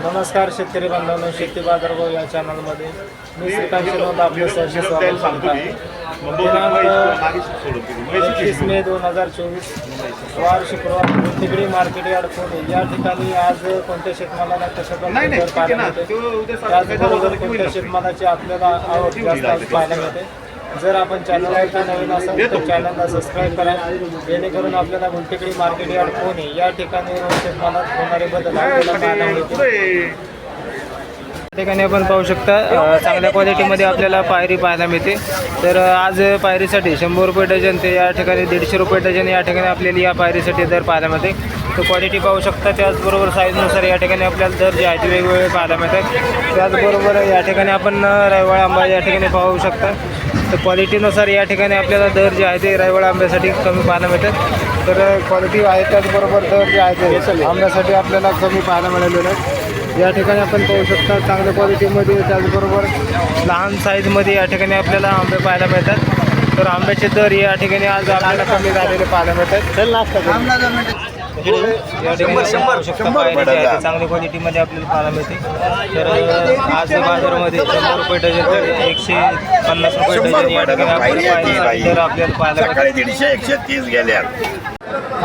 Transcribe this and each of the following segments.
नमस्कार शेतकरी बांधवांनो, शेती बाजारभाव या चॅनलमध्ये मी श्रीकांत शिरोड आपलं सहर्ष स्वागत करत आहे. दिनांक 21 मे 2024 वार शुक्रवार गुंठेगडी मार्केट यार्ड पुणे या ठिकाणी आज कोणत्या शेतमालाला कशा प्रकारे दर पाहायला मिळते, त्याचबरोबर कोणत्या शेतमालाची आपल्याला आवक जास्त पाहायला मिळते. जर आपण चॅनलवरती नवीन असाल तर चॅनलला सबस्क्राईब करा, जेणेकरून आपल्याला गुंठेगडी मार्केट यार्ड पुणे या ठिकाणी रोज शेतमालात होणारे बदल आपल्याला पाहायला मिळतील. या ठिकाणी आपण पाहू शकता चांगल्या क्वालिटीमध्ये आपल्याला पायरी पाहायला मिळते. तर आज पायरीसाठी 100 रुपये डझन ते या ठिकाणी 150 रुपये डझन या ठिकाणी आपल्याला या पायरीसाठी दर पाहायला मिळते. तो क्वालिटी पाहू शकता. त्याचबरोबर साईजनुसार या ठिकाणी आपल्याला दर जे आहेत ते वेगवेगळे पाहायला मिळतात. त्याचबरोबर या ठिकाणी आपण रायवळ आंबा या ठिकाणी पाहू शकता. तर क्वालिटीनुसार या ठिकाणी आपल्याला दर जे आहे ते रायवळ आंब्यासाठी कमी पाहायला मिळतात. तर क्वालिटी आहे त्याचबरोबर दर जे आहे ते आंब्यासाठी आपल्याला कमी पाहायला मिळालेलं आहे. या ठिकाणी आपण पाहू शकता चांगल्या क्वालिटीमध्ये त्याचबरोबर लहान साईजमध्ये या ठिकाणी आपल्याला आंबे पाहायला मिळतात. तर आंब्याचे दर या ठिकाणी आज आपल्याला कमी झालेले पाहायला मिळतात. या ठिकाणी चांगल्या क्वालिटीमध्ये आपल्याला पाहायला मिळते. तर आज बाजारामध्ये 100 रुपये डझन तर 150 रुपये डझन या ठिकाणी आपल्याला पाहायला मिळते. 130 गेल्या.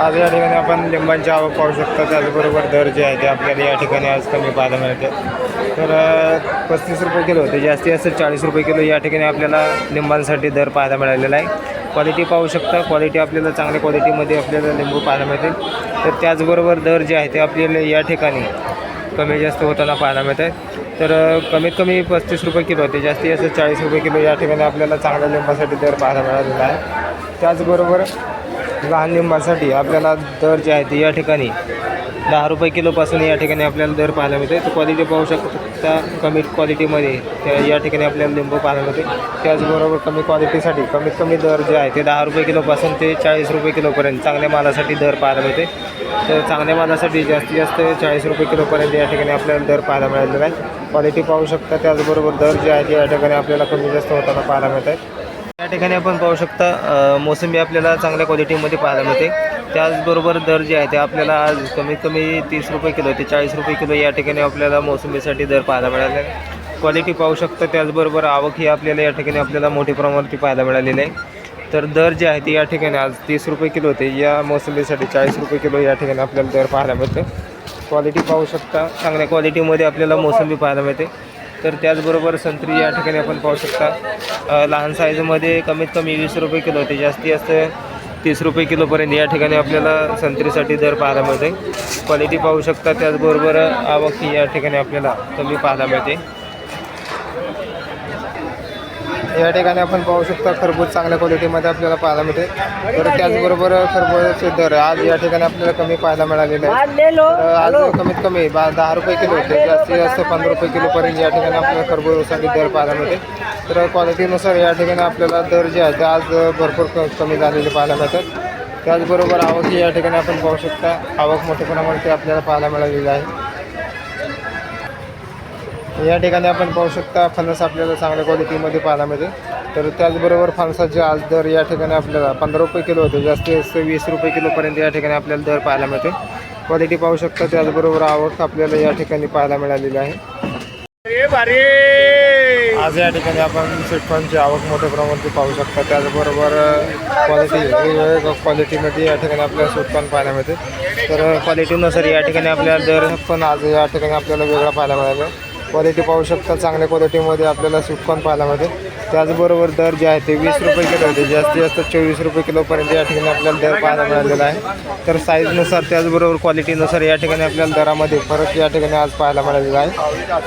आज या ठिकाणी आपण लिंबांची आवक पाहू शकता. त्याचबरोबर दर जे आहे ते आपल्याला या ठिकाणी आज कमी पाहायला मिळते. तर 35 रुपये किलो ते जास्तीत जास्त 40 रुपये किलो या ठिकाणी आपल्याला लिंबांसाठी दर पाहायला मिळालेला आहे. क्वालिटी पाहू शकता. क्वालिटी आपल्याला चांगल्या क्वालिटीमध्ये आपल्याला लिंबू पाहायला मिळते. तर त्याचबरोबर दर जे आहे ते आपल्याला या ठिकाणी कमी जास्त होताना पाहायला मिळत आहे. तर कमीत कमी 35 रुपये किलो ते जास्तीत जास्त 40 रुपये किलो या ठिकाणी आपल्याला चांगल्या लिंबासाठी दर पाहायला मिळालेला आहे. त्याचबरोबर लहान लिंबासाठी आपल्याला दर जे आहे ते या ठिकाणी 10 रुपये किलोपासून या ठिकाणी आपल्याला दर पाहायला मिळते. तर क्वालिटी पाहू शकता. कमी क्वालिटीमध्ये या ठिकाणी आपल्याला लिंबू पाहायला मिळते. त्याचबरोबर कमी क्वालिटीसाठी कमीत कमी दर जे आहे ते 10 रुपये किलोपासून ते 40 रुपये किलोपर्यंत चांगल्या मालासाठी दर पाहायला मिळते. तर चांगल्या मालासाठी जास्तीत जास्त 40 रुपये किलोपर्यंत या ठिकाणी आपल्याला दर पाहायला मिळालेला आहे. क्वालिटी पाहू शकता. त्याचबरोबर दर जे आहे ते या ठिकाणी आपल्याला कमी जास्त होताना पाहायला मिळत आहे. या ठिकाणी आपण पाहू शकता मोसंबी आपल्याला चांगल्या क्वालिटीमध्ये पाहायला मिळते. त्याचबरोबर दर जे आहे ते आपल्याला आज कमीत कमी 30 रुपये किलो ते 40 रुपये किलो या ठिकाणी आपल्याला मोसंबीसाठी दर पाहायला मिळाले आहे. क्वालिटी पाहू शकता. त्याचबरोबर आवक ही आपल्याला या ठिकाणी आपल्याला मोठ्या प्रमाणावरती पाहायला मिळालेली आहे. तर दर जे आहे ते या ठिकाणी आज 30 रुपये किलो होते. या मोसंबीसाठी 40 रुपये किलो या ठिकाणी आपल्याला दर पाहायला मिळते. क्वालिटी पाहू शकता. चांगल्या क्वालिटीमध्ये आपल्याला मोसंबी पाहायला मिळते. तर त्याचबरोबर संत्री या ठिकाणी आपण पाहू शकता. लहान साईजमध्ये कमीत कमी 20 रुपये किलो होते, जास्तीत जास्त 30 रुपये किलोपर्यंत या ठिकाणी आपल्याला संत्रीसाठी दर पाहायला मिळते. क्वालिटी पाहू शकता. त्याचबरोबर आवक ही या ठिकाणी आपल्याला कमी पाहायला मिळते. या ठिकाणी आपण पाहू शकता खरबूज चांगल्या क्वालिटीमध्ये आपल्याला पाहायला मिळते. तर त्याचबरोबर खरबूजचे दर आज या ठिकाणी आपल्याला कमी पाहायला मिळालेले आहे. आज कमीत कमी 10 रुपये किलो होते, जास्तीत जास्त 15 रुपये किलोपर्यंत या ठिकाणी आपल्याला खरबूजसाठी दर पाहायला मिळते. तर क्वालिटीनुसार या ठिकाणी आपल्याला दर जे आहे ते आज भरपूर कमी झालेले पाहायला मिळतात. त्याचबरोबर आवक ही या ठिकाणी आपण पाहू शकता. आवक मोठ्या प्रमाणावरती आपल्याला पाहायला मिळालेली आहे. या ठिकाणी आपण पाहू शकता फणस आपल्याला चांगल्या क्वालिटीमध्ये पाहायला मिळते. तर त्याचबरोबर फणसाचे आज दर या ठिकाणी आपल्याला 15 रुपये किलो होते, जास्तीत जास्त 20 रुपये किलोपर्यंत या ठिकाणी आपल्याला दर पाहायला मिळते. क्वालिटी पाहू शकता. त्याचबरोबर आवक आपल्याला या ठिकाणी पाहायला मिळालेली आहे. आज या ठिकाणी आपण स्वीटकॉर्नची आवक मोठ्या प्रमाणावरती पाहू शकता. त्याचबरोबर क्वालिटी वेगवेगळ्या क्वालिटीमध्ये या ठिकाणी आपल्याला स्वीटकॉर्न पाहायला मिळते. तर क्वालिटीनुसार या ठिकाणी आपल्याला दर पण आज या ठिकाणी आपल्याला वेगळा पाहायला मिळाला. क्वालिटी पाहू शकता. चांगल्या क्वालिटीमध्ये आपल्याला स्वीटकॉर्न पाहायला मिळते. त्याचबरोबर दर जे आहे ते 20 रुपये किलो होते, जास्तीत जास्त 24 रुपये किलोपर्यंत या ठिकाणी आपल्याला दर पाहायला मिळालेला आहे. तर साईजनुसार त्याचबरोबर क्वालिटीनुसार या ठिकाणी आपल्याला दरामध्ये फरक या ठिकाणी आज पाहायला मिळालेला आहे.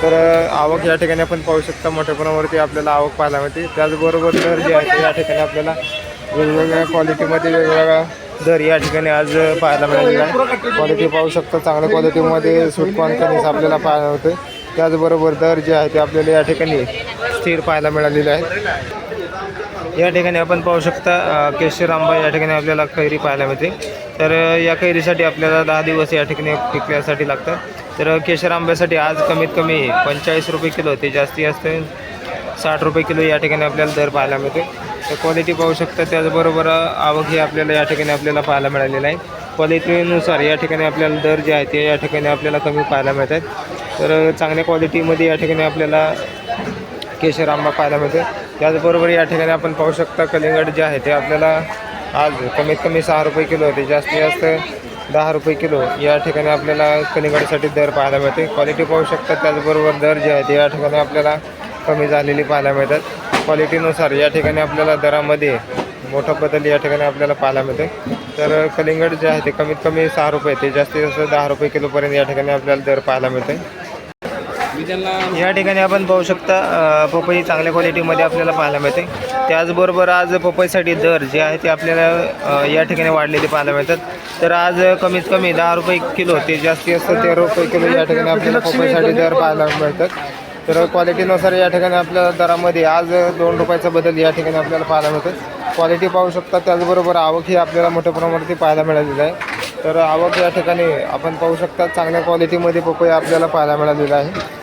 तर आवक या ठिकाणी आपण पाहू शकता मोठ्या प्रमाणावरती आपल्याला आवक पाहायला मिळते. त्याचबरोबर दर जे आहे ते या ठिकाणी आपल्याला वेगवेगळ्या क्वालिटीमध्ये वेगवेगळ्या दर या ठिकाणी आज पाहायला मिळालेला आहे. क्वालिटी पाहू शकता. चांगल्या क्वालिटीमध्ये स्वीटकॉर्न कणीस आपल्याला पाहायला मिळते. त्याचबरोबर दर जे आहे ते आपल्याला या ठिकाणी स्थिर पाहायला मिळालेले आहेत. या ठिकाणी आपण पाहू शकता केशर आंबा या ठिकाणी आपल्याला कैरी पाहायला मिळते. तर या कैरीसाठी आपल्याला 10 दिवस या ठिकाणी पिकण्यासाठी लागतं. तर केशर आंब्यासाठी आज कमीत कमी 45 रुपये किलो होते, जास्तीत जास्त 60 रुपये किलो या ठिकाणी आपल्याला दर पाहायला मिळते. तर क्वालिटी पाहू शकता. त्याचबरोबर आवक ही आपल्याला या ठिकाणी आपल्याला पाहायला मिळालेलं आहे. क्वालिटीनुसार या ठिकाणी आपल्याला दर जे आहे ते या ठिकाणी आपल्याला कमी पाहायला मिळतात. तर चांगल्या क्वालिटीमध्ये या ठिकाणी आपल्याला केशर आंबा पाहायला मिळते. त्याचबरोबर या ठिकाणी आपण पाहू शकता कलिंगड जे आहे ते आपल्याला आज कमीत कमी 6 रुपये किलो होते, जास्तीत जास्त 10 रुपये किलो या ठिकाणी आपल्याला कलिंगडसाठी दर पाहायला मिळते. क्वालिटी पाहू शकता. त्याचबरोबर दर जे आहे ते या ठिकाणी आपल्याला कमी झालेली पाहायला मिळतात. क्वालिटीनुसार या ठिकाणी आपल्याला दरामध्ये मोठा बदल या ठिकाणी आपल्याला पाहायला मिळते. तर कलिंगड जे आहे ते कमीत कमी 6 रुपये ते जास्तीत जास्त 10 रुपये किलोपर्यंत या ठिकाणी आपल्याला दर पाहायला मिळते. या ठिकाणी आपण पाहू शकता पपई चांगल्या क्वालिटीमध्ये आपल्याला पाहायला मिळते. त्याचबरोबर आज पपईसाठी दर जे आहे ते आपल्याला या ठिकाणी वाढलेले पाहायला मिळतात. तर आज कमीत कमी 10 रुपये किलो ते जास्तीत जास्त 13 रुपये किलो या ठिकाणी आपल्याला पपईसाठी दर पाहायला मिळतात. तर क्वालिटीनुसार या ठिकाणी आपल्या दरामध्ये आज 2 रुपयाचा बदल या ठिकाणी आपल्याला पाहायला मिळतो. क्वालिटी पाहू शकता. त्याचबरोबर आवक ही आपल्याला मोठ्या प्रमाणावरती पाहायला मिळालेली आहे. तर आवक या ठिकाणी आपण पाहू शकता चांगल्या क्वालिटीमध्ये पपई आपल्याला पाहायला मिळालेला आहे.